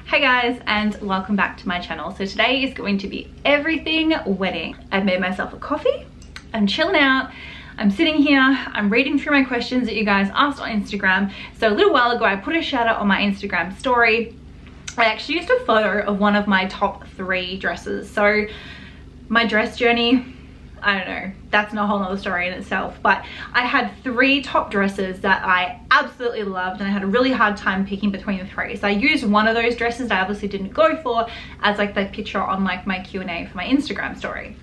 Hey guys, and welcome back to my channel. So today is going to be everything wedding. I've made myself a coffee, I'm chilling out, I'm sitting here, I'm reading through my questions that you guys asked on Instagram. So a little while ago I put a shout out on my Instagram story. I actually used a photo of one of my top 3 dresses. So my dress journey, I don't know, that's not a whole nother story in itself, but I had 3 top dresses that I absolutely loved, and I had a really hard time picking between the 3. So I used one of those dresses that I obviously didn't go for as like the picture on like my Q&A for my Instagram story.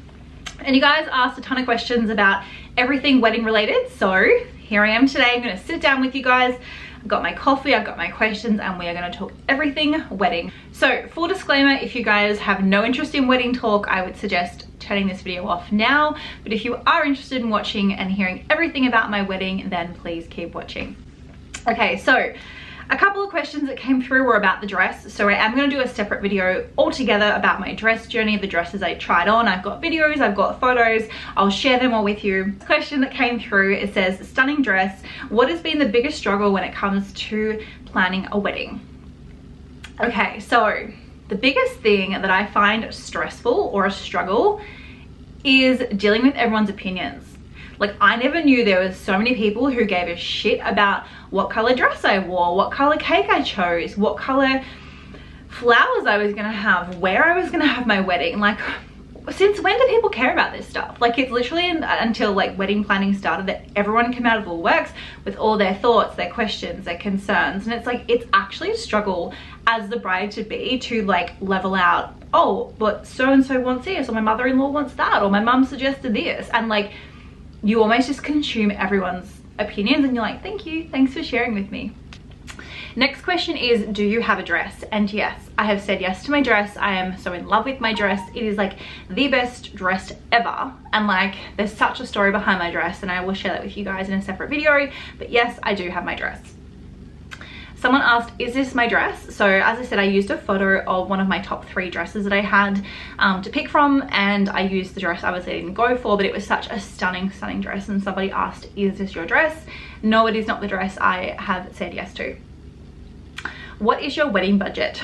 And you guys asked a ton of questions about everything wedding related, so here I am today. I'm going to sit down with you guys. I've got my coffee, I've got my questions, and we are going to talk everything wedding. So full disclaimer, if you guys have no interest in wedding talk, I would suggest turning this video off now. But if you are interested in watching and hearing everything about my wedding, then please keep watching. Okay, so a couple of questions that came through were about the dress. So I am going to do a separate video altogether about my dress journey, the dresses I tried on. I've got videos, I've got photos, I'll share them all with you. Question that came through, it says, stunning dress, what has been the biggest struggle when it comes to planning a wedding? Okay, so the biggest thing that I find stressful or a struggle is dealing with everyone's opinions. Like, I never knew there was so many people who gave a shit about what color dress I wore, what color cake I chose, what color flowers I was gonna have, where I was gonna have my wedding. Like, since when do people care about this stuff? Like, it's literally until like wedding planning started that everyone came out of the works with all their thoughts, their questions, their concerns. And it's like, it's actually a struggle as the bride to be to like level out, oh, but so-and-so wants this, or my mother-in-law wants that, or my mum suggested this. And like, you almost just consume everyone's opinions and you're like, thank you, thanks for sharing with me. Next question is, do you have a dress? And yes, I have said yes to my dress. I am so in love with my dress. It is like the best dress ever. And like, there's such a story behind my dress, and I will share that with you guys in a separate video. But yes, I do have my dress. Someone asked, is this my dress? So as I said, I used a photo of one of my top 3 dresses that I had to pick from, and I used the dress I didn't go for, but it was such a stunning dress. And somebody asked, is this your dress? No, it is not the dress I have said yes to. What is your wedding budget?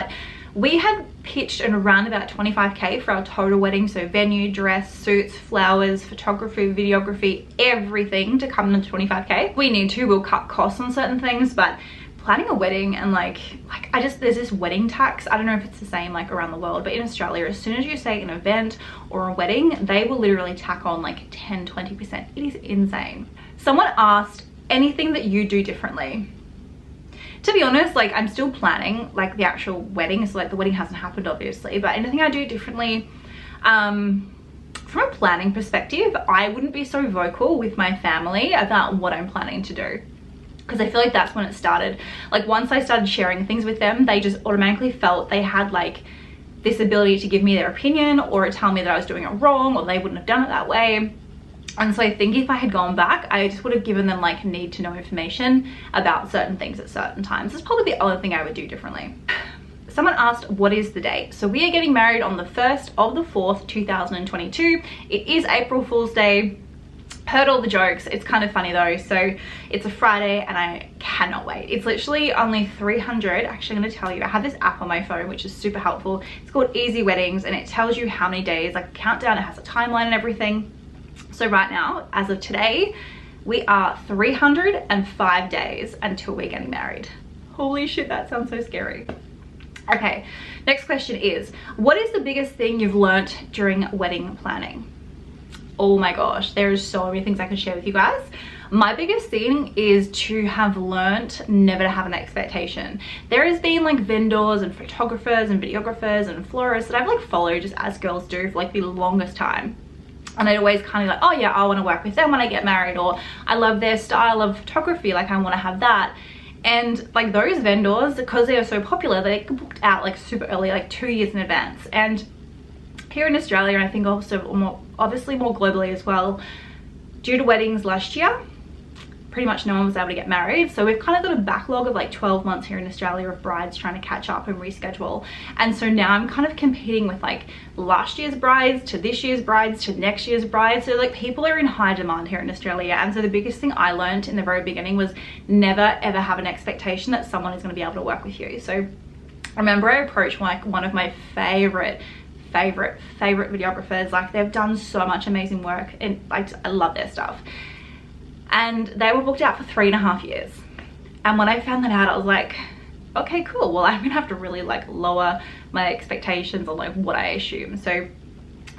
We had pitched around about 25k for our total wedding, so venue, dress, suits, flowers, photography, videography, everything to come into 25k. We need to, we'll cut costs on certain things, but planning a wedding and like there's this wedding tax. I don't know if it's the same like around the world, but in Australia, as soon as you say an event or a wedding, they will literally tack on like 10-20%. It is insane. Someone asked, anything that you do differently? To be honest, like, I'm still planning like the actual wedding, so like the wedding hasn't happened obviously, but anything I do differently, from a planning perspective, I wouldn't be so vocal with my family about what I'm planning to do, because I feel like that's when it started. Like, once I started sharing things with them, they just automatically felt they had like this ability to give me their opinion or tell me that I was doing it wrong, or they wouldn't have done it that way. And so I think if I had gone back, I just would have given them like need to know information about certain things at certain times. That's probably the other thing I would do differently. Someone asked, what is the date? So we are getting married on the 1st of the 4th, 2022. It is April Fool's Day. Heard all the jokes. It's kind of funny though. So it's a Friday and I cannot wait. It's literally only 300. Actually, I'm going to tell you, I have this app on my phone which is super helpful. It's called Easy Weddings, and it tells you how many days, like a countdown. It has a timeline and everything. So right now, as of today, we are 305 days until we're getting married. Holy shit, that sounds so scary. Okay, next question is, what is the biggest thing you've learnt during wedding planning? Oh my gosh, there's so many things I can share with you guys. My biggest thing is to have learnt never to have an expectation. There has been like vendors and photographers and videographers and florists that I've like followed just as girls do for like the longest time. And I'd always kind of like, oh yeah, I want to work with them when I get married, or I love their style of photography, like I want to have that. And like those vendors, because they are so popular, they get booked out like super early, like 2 years in advance. And here in Australia, and I think also obviously more globally as well, due to weddings last year, pretty much no one was able to get married. So we've kind of got a backlog of like 12 months here in Australia of brides trying to catch up and reschedule. And so now I'm kind of competing with like last year's brides to this year's brides to next year's brides. So like people are in high demand here in Australia. And so the biggest thing I learned in the very beginning was never ever have an expectation that someone is going to be able to work with you. So I remember I approached like one of my favorite videographers. Like, they've done so much amazing work and like I love their stuff, and they were booked out for 3.5 years. And when I found that out, I was like, okay, cool, well, I'm gonna have to really like lower my expectations on like what I assume. So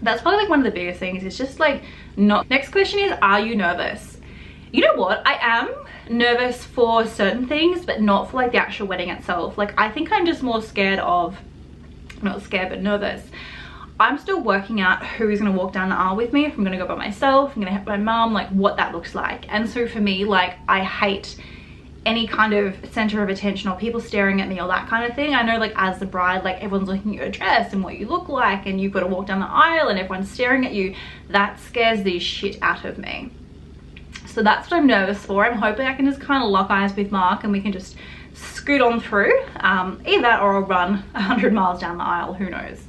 that's probably like one of the biggest things, is just like not. Next question is, are you nervous? You know what, I am nervous for certain things, but not for like the actual wedding itself. Like, I think I'm just more scared of, not scared but nervous. I'm still working out who is going to walk down the aisle with me, if I'm going to go by myself, I'm going to help my mum, like what that looks like. And so for me, like, I hate any kind of center of attention or people staring at me or that kind of thing. I know like as the bride, like everyone's looking at your dress and what you look like, and you've got to walk down the aisle and everyone's staring at you. That scares the shit out of me. So that's what I'm nervous for. I'm hoping I can just kind of lock eyes with Mark and we can just scoot on through. Either that or I'll run 100 miles down the aisle, who knows.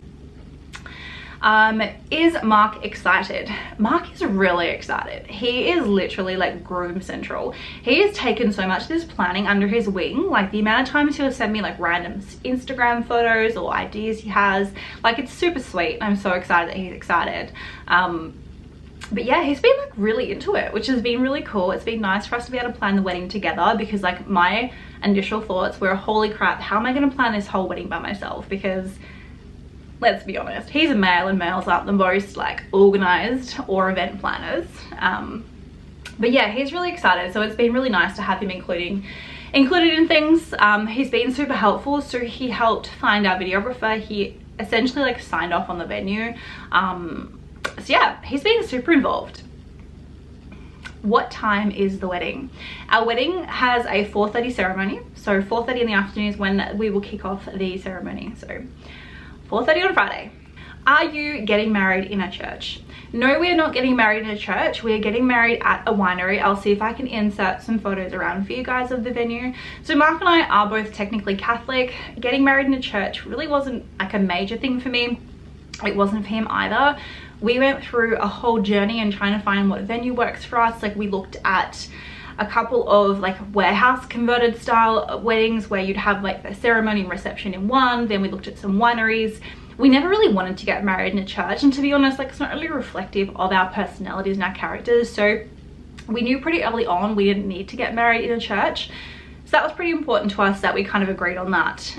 Is Mark excited? Mark is really excited. He is literally like groom central. He has taken so much of this planning under his wing. Like, the amount of times he'll send me like random Instagram photos or ideas he has, like, it's super sweet. I'm so excited that he's excited. But yeah, he's been like really into it, which has been really cool. It's been nice for us to be able to plan the wedding together, because like my initial thoughts were, holy crap, how am I going to plan this whole wedding by myself? Because let's be honest, he's a male and males aren't the most like organized or event planners. But yeah, he's really excited. So it's been really nice to have him included in things. He's been super helpful. So he helped find our videographer. He essentially like signed off on the venue. So yeah, he's been super involved. What time is the wedding? Our wedding has a 4:30 ceremony. So 4:30 in the afternoon is when we will kick off the ceremony. So 4:30 on Friday. Are you getting married in a church? No, we are not getting married in a church. We are getting married at a winery. I'll see if I can insert some photos around for you guys of the venue. So Mark and I are both technically Catholic. Getting married in a church really wasn't like a major thing for me. It wasn't for him either. We went through a whole journey and trying to find what venue works for us. Like, we looked at a couple of like warehouse converted style weddings where you'd have like the ceremony and reception in one. Then we looked at some wineries. We never really wanted to get married in a church, and to be honest, like, it's not really reflective of our personalities and our characters. So we knew pretty early on we didn't need to get married in a church. So that was pretty important to us that we kind of agreed on that.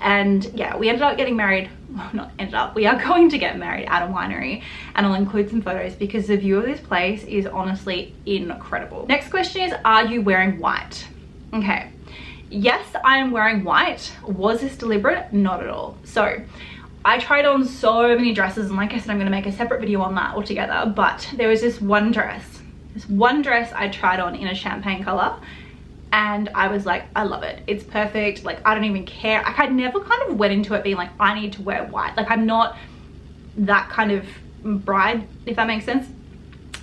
And yeah, we ended up getting married, well, not ended up, we are going to get married at a winery, and I'll include some photos because the view of this place is honestly incredible. Next question is, are you wearing white? Okay, yes, I am wearing white. Was this deliberate? Not at all. So I tried on so many dresses, and like I said, I'm gonna make a separate video on that altogether, but there was this one dress I tried on in a champagne color, and I was like, I love it, it's perfect, like I don't even care. Like, I never kind of went into it being like, I need to wear white. Like, I'm not that kind of bride, if that makes sense.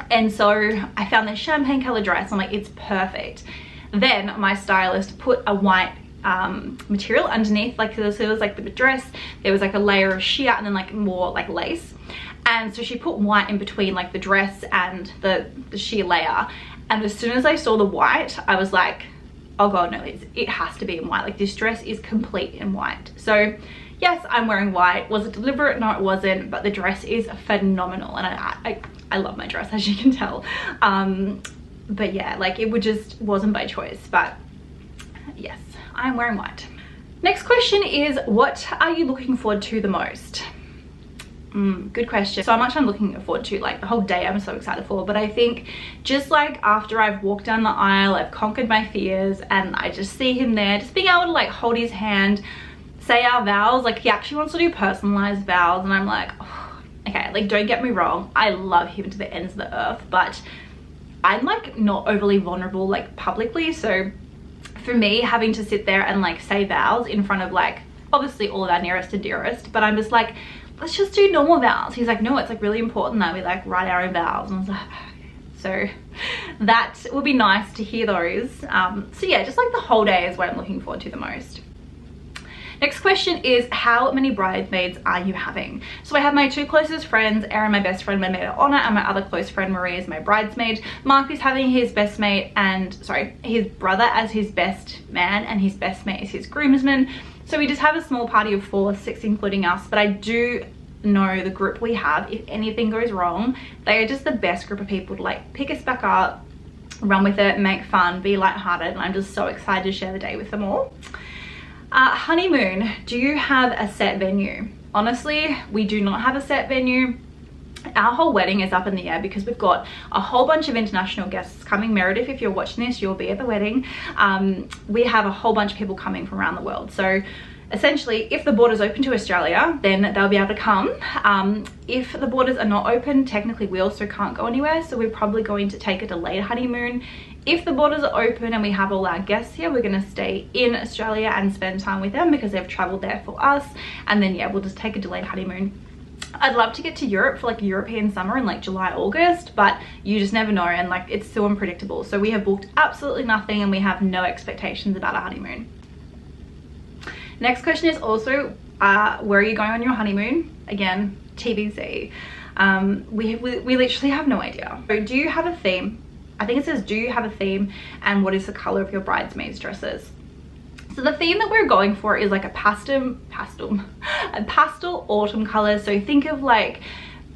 And so I found this champagne color dress. I'm like, it's perfect. Then my stylist put a white material underneath, like, so it was like the dress, there was like a layer of sheer and then like more like lace, and so she put white in between like the dress and the sheer layer. And as soon as I saw the white, I was like, oh god, no, it has to be in white. Like, this dress is complete in white. So yes, I'm wearing white. Was it deliberate? No, it wasn't, but the dress is phenomenal, and I love my dress, as you can tell. But yeah, like, it just wasn't by choice, but yes, I'm wearing white. Next question is, what are you looking forward to the most? Good question. So much I'm looking forward to, like the whole day I'm so excited for, but I think just like after I've walked down the aisle, I've conquered my fears, and I just see him there, just being able to like hold his hand, say our vows. Like, he actually wants to do personalized vows, and I'm like, oh, okay, like, don't get me wrong, I love him to the ends of the earth, but I'm like not overly vulnerable like publicly. So for me, having to sit there and like say vows in front of like obviously all of our nearest and dearest, but I'm just like, let's just do normal vows. He's like, no, it's like really important that we like write our own vows. And I was like, okay. So that would be nice to hear those. So yeah, just like the whole day is what I'm looking forward to the most. Next question is, how many bridesmaids are you having? So I have my two closest friends, Erin, my best friend, my maid of honor, and my other close friend, Marie, is my bridesmaid. Mark is having his best mate and, sorry, his brother as his best man, and his best mate is his groomsman. So we just have a small party of 4, 6 including us, but I do know the group we have, if anything goes wrong, they are just the best group of people to like pick us back up, run with it, make fun, be lighthearted, and I'm just so excited to share the day with them all. Honeymoon, do you have a set venue? Honestly, we do not have a set venue. Our whole wedding is up in the air because we've got a whole bunch of international guests coming. Meredith, if you're watching this, you'll be at the wedding. We have a whole bunch of people coming from around the world. So essentially, if the borders open to Australia, then they'll be able to come. If the borders are not open, technically we also can't go anywhere. So we're probably going to take a delayed honeymoon. If the borders are open and we have all our guests here, we're going to stay in Australia and spend time with them because they've traveled there for us. And then, yeah, we'll just take a delayed honeymoon. I'd love to get to Europe for like a European summer in like July, August, but you just never know, and like it's so unpredictable. So we have booked absolutely nothing and we have no expectations about a honeymoon. Next question is also, where are you going on your honeymoon? Again, TBC. We literally have no idea. So do you have a theme? I think it says, do you have a theme, and what is the color of your bridesmaids dresses? So the theme that we're going for is like a pastel autumn colors. So think of like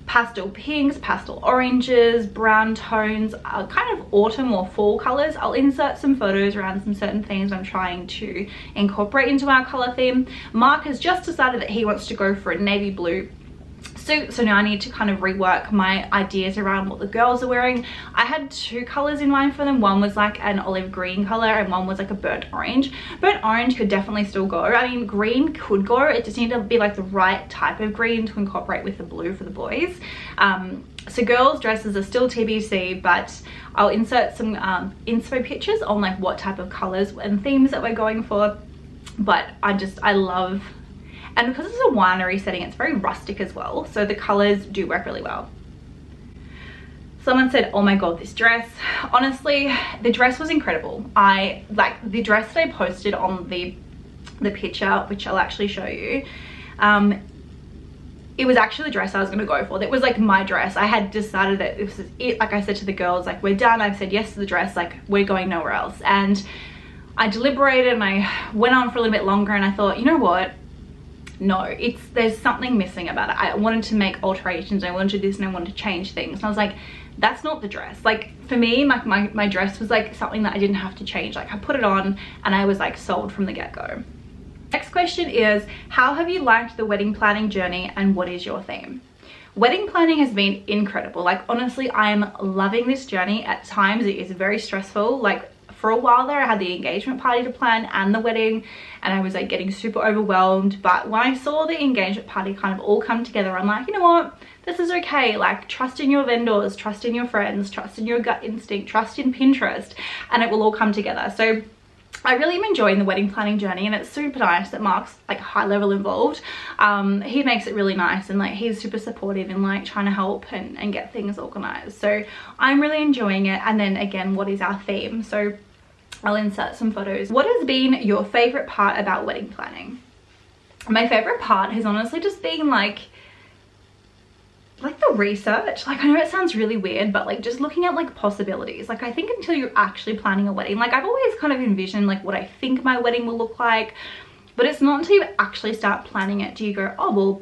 pastel pinks, pastel oranges, brown tones, kind of autumn or fall colors. I'll insert some photos around some certain things I'm trying to incorporate into our color theme. Mark has just decided that he wants to go for a navy blue suit, so now I need to kind of rework my ideas around what the girls are wearing. I had 2 colors in mind for them. One was like an olive green color and one was like a burnt orange. Burnt orange could definitely still go. I mean, green could go. It just needed to be like the right type of green to incorporate with the blue for the boys. So girls' dresses are still TBC, but I'll insert some inspo pictures on like what type of colors and themes that we're going for. But I love, and because it's a winery setting, it's very rustic as well, so the colors do work really well. Someone said, oh my god, this dress. Honestly, the dress was incredible. I like the dress that I posted on the picture, which I'll actually show you. It was actually the dress I was going to go for. That was like my dress. I had decided that this is it. Like I said to the girls, like, we're done. I've said yes to the dress, like we're going nowhere else. And I deliberated and I went on for a little bit longer, and I thought, you know what, no, there's something missing about it. I wanted to make alterations, I wanted to do this, and I wanted to change things, and I was like, that's not the dress. Like for me, like my dress was like something that I didn't have to change. Like I put it on and I was like sold from the get-go. Next question is, how have you liked the wedding planning journey and what is your theme? Wedding planning has been incredible. Like honestly, I am loving this journey. At times it is very stressful. Like for a while there, I had the engagement party to plan and the wedding, and I was like getting super overwhelmed. But when I saw the engagement party kind of all come together, I'm like, you know what, this is okay. Like trust in your vendors, trust in your friends, trust in your gut instinct, trust in Pinterest, and it will all come together. So I really am enjoying the wedding planning journey, and it's super nice that Mark's like high level involved. He makes it really nice, and like he's super supportive in like trying to help and get things organized. So I'm really enjoying it. And then again, what is our theme? So I'll insert some photos. What has been your favorite part about wedding planning? My favorite part has honestly just been like the research. Like I know it sounds really weird, but like just looking at like possibilities. Like I think until you're actually planning a wedding, like I've always kind of envisioned like what I think my wedding will look like, but it's not until you actually start planning it do you go, oh well,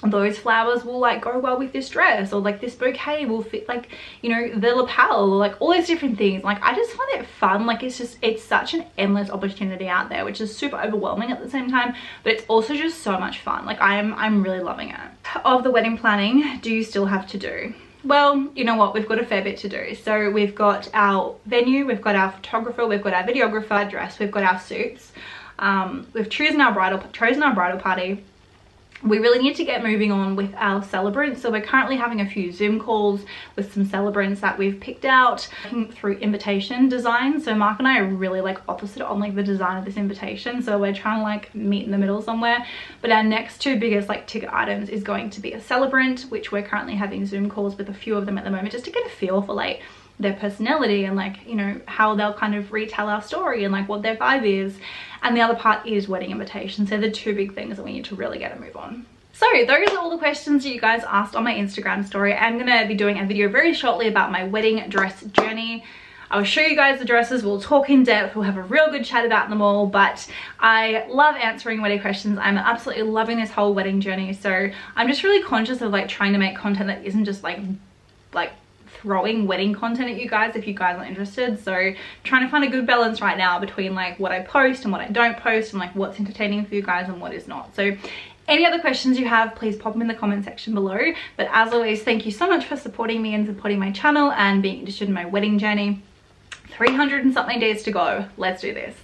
those flowers will like go well with this dress, or like this bouquet will fit like, you know, the lapel, or like all these different things. Like I just find it fun. Like it's such an endless opportunity out there, which is super overwhelming at the same time, but it's also just so much fun. Like I'm really loving it. Of the wedding planning, do you still have to do? Well, you know what, we've got a fair bit to do. So we've got our venue, we've got our photographer, we've got our videographer, dress, we've got our suits, we've chosen our bridal party. We really need to get moving on with our celebrants. So we're currently having a few Zoom calls with some celebrants that we've picked out, working through invitation design. So Mark and I are really like opposite on like the design of this invitation. So we're trying to like meet in the middle somewhere. But our next 2 biggest like ticket items is going to be a celebrant, which we're currently having Zoom calls with a few of them at the moment, just to get a feel for like their personality and like, you know, how they'll kind of retell our story and like what their vibe is. And the other part is wedding invitations. They're the 2 big things that we need to really get a move on. So those are all the questions that you guys asked on my Instagram story. I'm gonna be doing a video very shortly about my wedding dress journey. I'll show you guys the dresses, we'll talk in depth, we'll have a real good chat about them all. But I love answering wedding questions. I'm absolutely loving this whole wedding journey, so I'm just really conscious of like trying to make content that isn't just like throwing wedding content at you guys if you guys are interested. So trying to find a good balance right now between like what I post and what I don't post, and like what's entertaining for you guys and what is not. So any other questions you have, please pop them in the comment section below. But as always, thank you so much for supporting me and supporting my channel and being interested in my wedding journey. 300 and something days to go. Let's do this.